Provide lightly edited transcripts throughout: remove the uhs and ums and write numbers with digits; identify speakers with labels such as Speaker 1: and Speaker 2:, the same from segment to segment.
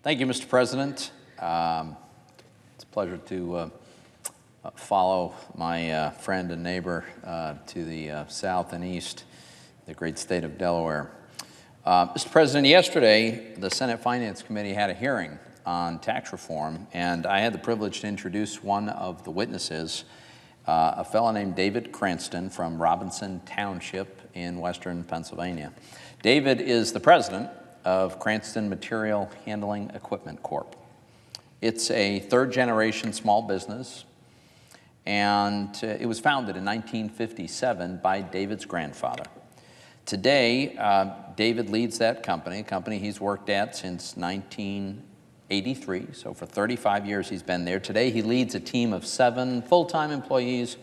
Speaker 1: Thank you, Mr. President. It's a pleasure to follow my friend and neighbor to the south and east, the great state of Delaware. Mr. President, yesterday the Senate Finance Committee had a hearing on tax reform, and I had the privilege to introduce one of the witnesses, a fellow named David Cranston from Robinson Township in western Pennsylvania. David is the president of Cranston Material Handling Equipment Corp. It's a third-generation small business, and it was founded in 1957 by David's grandfather. Today, David leads that company, a company he's worked at since 1983, so for 35 years he's been there. Today, he leads a team of 7 full-time employees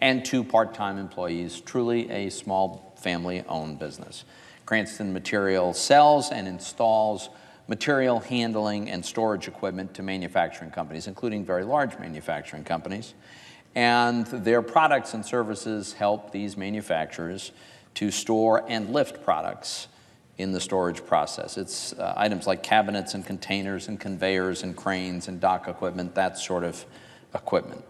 Speaker 1: and 2 part-time employees, truly a small family-owned business. Cranston Material sells and installs material handling and storage equipment to manufacturing companies, including very large manufacturing companies. And their products and services help these manufacturers to store and lift products in the storage process. It's items like cabinets and containers and conveyors and cranes and dock equipment, that sort of equipment.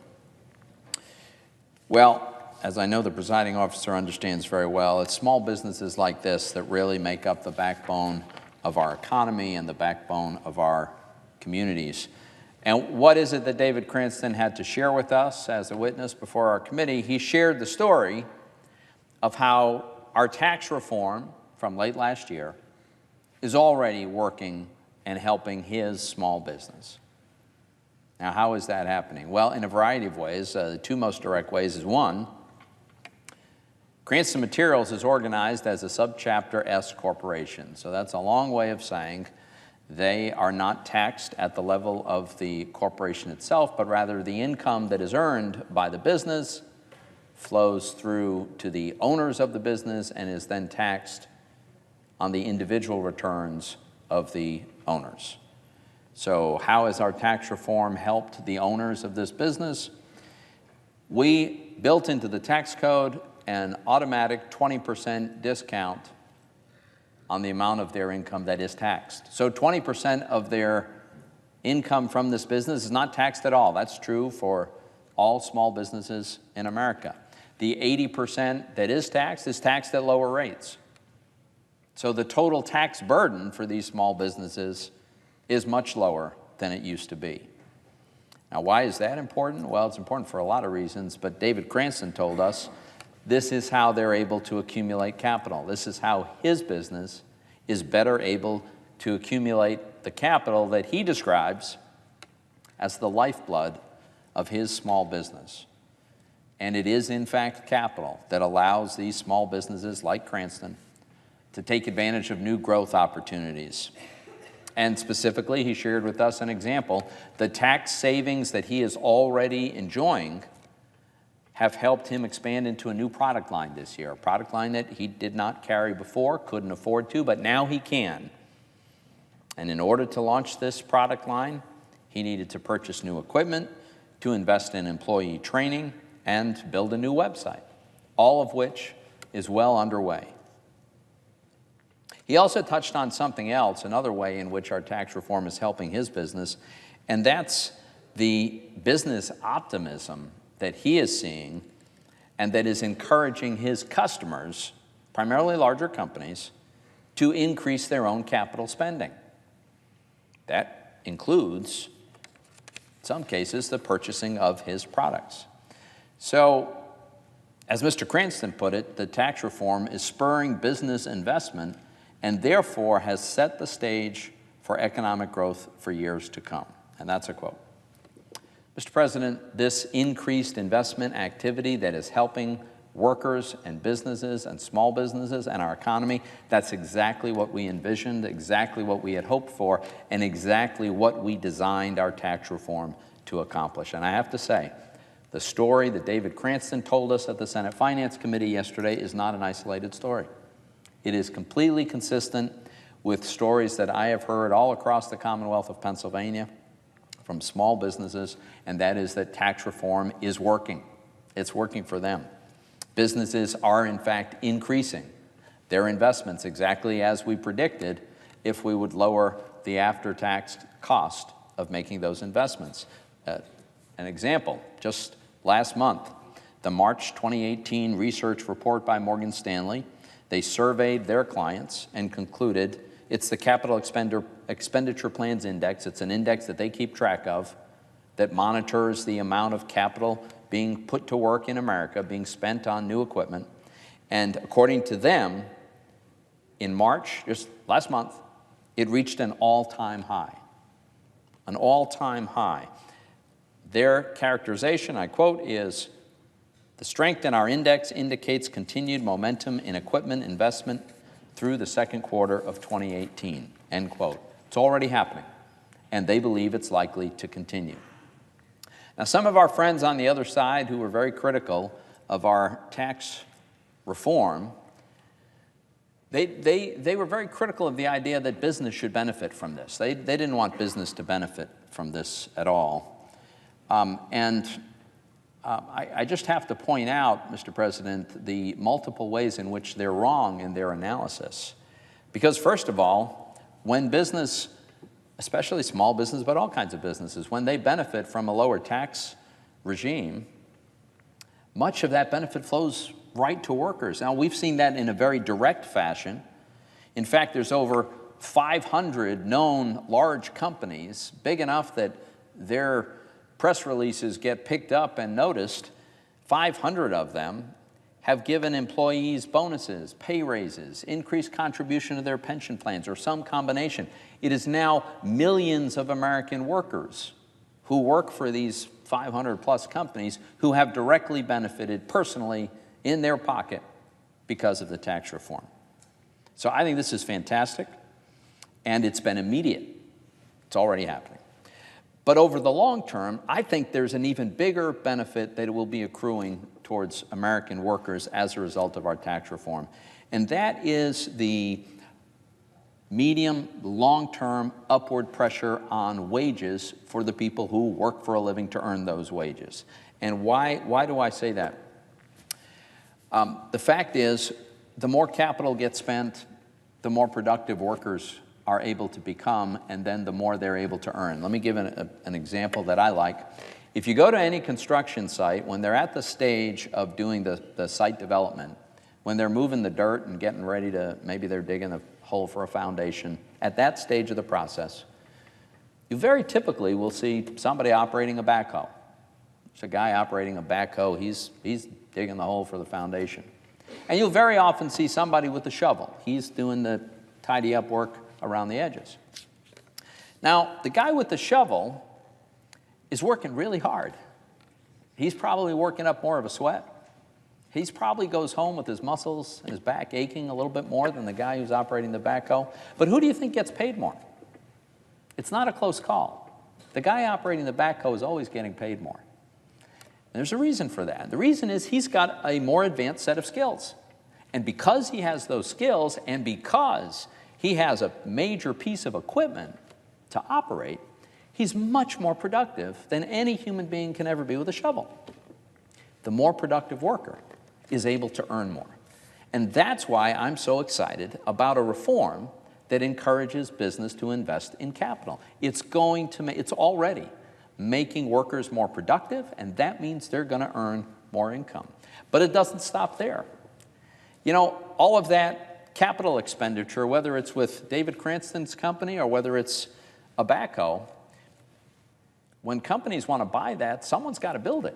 Speaker 1: Well, as I know the presiding officer understands very well, it's small businesses like this that really make up the backbone of our economy and the backbone of our communities. And what is it that David Cranston had to share with us as a witness before our committee? He shared the story of how our tax reform from late last year is already working and helping his small business. Now, how is that happening? Well, in a variety of ways. The 2 most direct ways is, 1, Cranston Materials is organized as a subchapter S corporation. So that's a long way of saying they are not taxed at the level of the corporation itself, but rather the income that is earned by the business flows through to the owners of the business and is then taxed on the individual returns of the owners. So how has our tax reform helped the owners of this business? We built into the tax code an automatic 20% discount on the amount of their income that is taxed. So 20% of their income from this business is not taxed at all. That's true for all small businesses in America. The 80% that is taxed at lower rates. So the total tax burden for these small businesses is much lower than it used to be. Now, why is that important? Well, it's important for a lot of reasons, but David Cranston told us this is how they're able to accumulate capital. This is how his business is better able to accumulate the capital that he describes as the lifeblood of his small business. And it is, in fact, capital that allows these small businesses like Cranston to take advantage of new growth opportunities. And specifically, he shared with us an example. The tax savings that he is already enjoying have helped him expand into a new product line this year, a product line that he did not carry before, couldn't afford to, but now he can. And in order to launch this product line, he needed to purchase new equipment, to invest in employee training, and build a new website, all of which is well underway. He also touched on something else, another way in which our tax reform is helping his business, and that's the business optimism that he is seeing and that is encouraging his customers, primarily larger companies, to increase their own capital spending. That includes, in some cases, the purchasing of his products. So, as Mr. Cranston put it, the tax reform is spurring business investment and therefore has set the stage for economic growth for years to come. And that's a quote. Mr. President, this increased investment activity that is helping workers and businesses and small businesses and our economy, that's exactly what we envisioned, exactly what we had hoped for, and exactly what we designed our tax reform to accomplish. And I have to say, the story that David Cranston told us at the Senate Finance Committee yesterday is not an isolated story. It is completely consistent with stories that I have heard all across the Commonwealth of Pennsylvania from small businesses, and that is that tax reform is working. It's working for them. Businesses are, in fact, increasing their investments exactly as we predicted if we would lower the after-tax cost of making those investments. An example, just last month, the March 2018 research report by Morgan Stanley, they surveyed their clients and concluded it's the Capital Expenditure Plans Index. It's an index that they keep track of that monitors the amount of capital being put to work in America, being spent on new equipment. And according to them, in March, just last month, it reached an all-time high. An all-time high. Their characterization, I quote, is, "The strength in our index indicates continued momentum in equipment investment through the second quarter of 2018, end quote. It's already happening, and they believe it's likely to continue. Now, some of our friends on the other side who were very critical of our tax reform, they were very critical of the idea that business should benefit from this. They didn't want business to benefit from this at all. I just have to point out, Mr. President, the multiple ways in which they're wrong in their analysis. Because first of all, when business, especially small business, but all kinds of businesses, when they benefit from a lower tax regime, much of that benefit flows right to workers. Now, we've seen that in a very direct fashion. In fact, there's over 500 known large companies, big enough that their press releases get picked up and noticed. 500 of them have given employees bonuses, pay raises, increased contribution to their pension plans, or some combination. It is now millions of American workers who work for these 500-plus companies who have directly benefited personally in their pocket because of the tax reform. So I think this is fantastic, and it's been immediate. It's already happening. But over the long term, I think there's an even bigger benefit that will be accruing towards American workers as a result of our tax reform. And that is the medium, long-term upward pressure on wages for the people who work for a living to earn those wages. And why do I say that? The fact is, the more capital gets spent, the more productive workers are able to become, and then the more they're able to earn. Let me give an example that I like. If you go to any construction site, when they're at the stage of doing the site development, when they're moving the dirt and getting ready to, maybe they're digging a hole for a foundation, at that stage of the process, you very typically will see somebody operating a backhoe. There's a guy operating a backhoe, he's digging the hole for the foundation. And you'll very often see somebody with a shovel. He's doing the tidy up work around the edges. Now, the guy with the shovel is working really hard. He's probably working up more of a sweat. He probably goes home with his muscles and his back aching a little bit more than the guy who's operating the backhoe. But who do you think gets paid more? It's not a close call. The guy operating the backhoe is always getting paid more. And there's a reason for that. The reason is he's got a more advanced set of skills. And because he has those skills, and because he has a major piece of equipment to operate, he's much more productive than any human being can ever be with a shovel. The more productive worker is able to earn more. And that's why I'm so excited about a reform that encourages business to invest in capital. It's already making workers more productive, and that means they're going to earn more income. But it doesn't stop there. You know, all of that capital expenditure, whether it's with David Cranston's company or whether it's a backhoe, when companies want to buy that, someone's got to build it.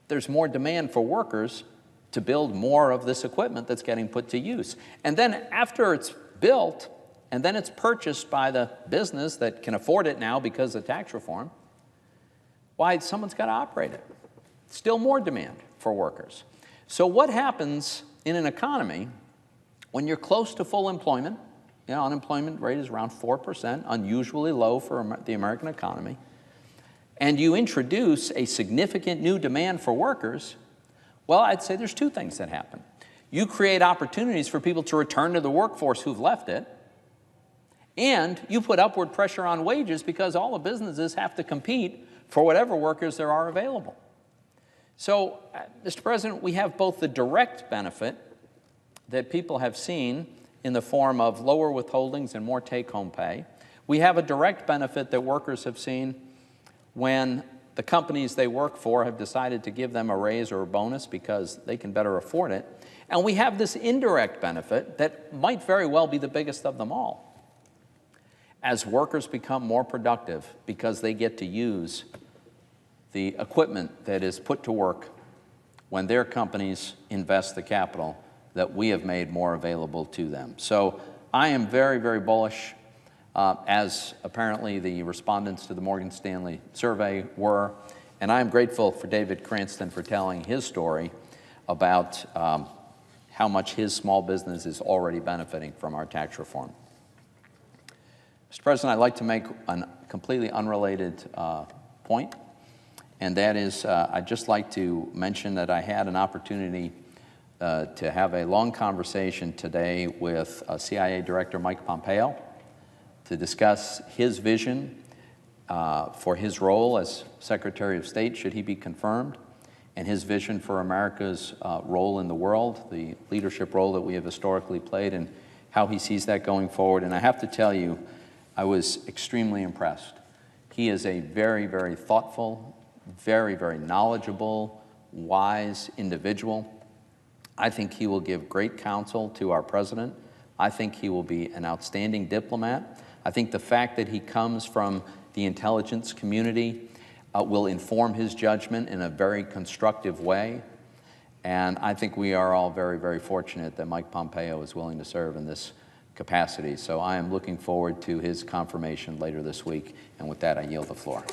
Speaker 1: There's more demand for workers to build more of this equipment that's getting put to use. And then after it's built, and then it's purchased by the business that can afford it now because of tax reform, why, someone's got to operate it. Still more demand for workers. So what happens in an economy when you're close to full employment? You know, unemployment rate is around 4%, unusually low for the American economy, and you introduce a significant new demand for workers. Well, I'd say there's two things that happen. You create opportunities for people to return to the workforce who've left it, and you put upward pressure on wages because all the businesses have to compete for whatever workers there are available. So, Mr. President, we have both the direct benefit that people have seen in the form of lower withholdings and more take-home pay. We have a direct benefit that workers have seen when the companies they work for have decided to give them a raise or a bonus because they can better afford it. And we have this indirect benefit that might very well be the biggest of them all. As workers become more productive because they get to use the equipment that is put to work when their companies invest the capital that we have made more available to them. So I am very, very bullish, as apparently the respondents to the Morgan Stanley survey were, and I am grateful for David Cranston for telling his story about how much his small business is already benefiting from our tax reform. Mr. President, I'd like to make a completely unrelated point, and that is I'd just like to mention that I had an opportunity to have a long conversation today with CIA Director Mike Pompeo to discuss his vision for his role as Secretary of State, should he be confirmed, and his vision for America's role in the world, the leadership role that we have historically played, and how he sees that going forward. And I have to tell you, I was extremely impressed. He is a very, very thoughtful, very, very knowledgeable, wise individual. I think he will give great counsel to our president. I think he will be an outstanding diplomat. I think the fact that he comes from the intelligence community will inform his judgment in a very constructive way. And I think we are all very, very fortunate that Mike Pompeo is willing to serve in this capacity. So I am looking forward to his confirmation later this week. And with that, I yield the floor.